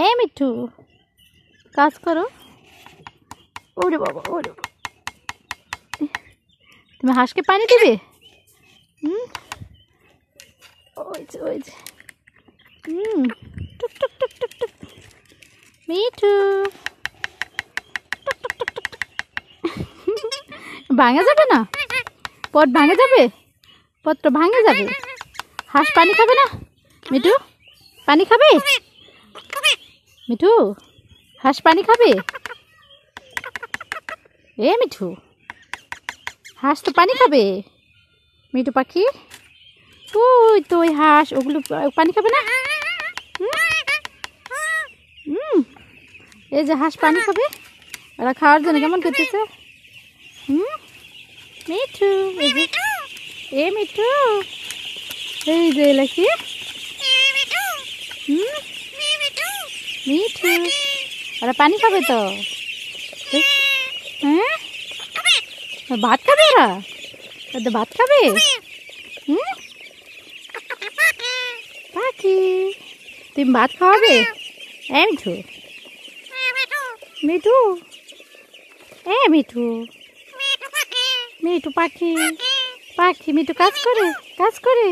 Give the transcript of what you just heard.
এ মিঠু কাজ করো। ওরে বাবা ওরে বাবা, তুমি হাঁসকে পানি দিবে? ওই যে ওই যে টুক টুক টুক টুক টুক। মিঠু টুক টুক টুক টুক টুক। ভাঙা যাবে না, পট ভাঙে যাবে, পটটা ভাঙে যাবে। হাঁস পানি খাবে না? মিঠু পানি খাবে? মিঠু হাঁস পানি খাবে? এ মিঠু হাঁস তো পানি খাবে। মিঠু পাখি ওই তো ওই হাঁস, ওগুলো পানি খাবে না? এই যে হাঁস পানি খাবে, ওরা খাওয়ার জন্য কেমন করতেছে। মিঠু এই যে, এ মিঠু এই যে এলাকি মিঠু, ওরা পানি খাবে তো। হ্যাঁ ভাত খাবে ওরা, ওদের ভাত খাবে। পাখি তুমি ভাত খাওয়াবে? এ মিঠু মিঠু এ মিঠু মিঠু পাখি পাখি মিঠু কাজ করে কাজ করে।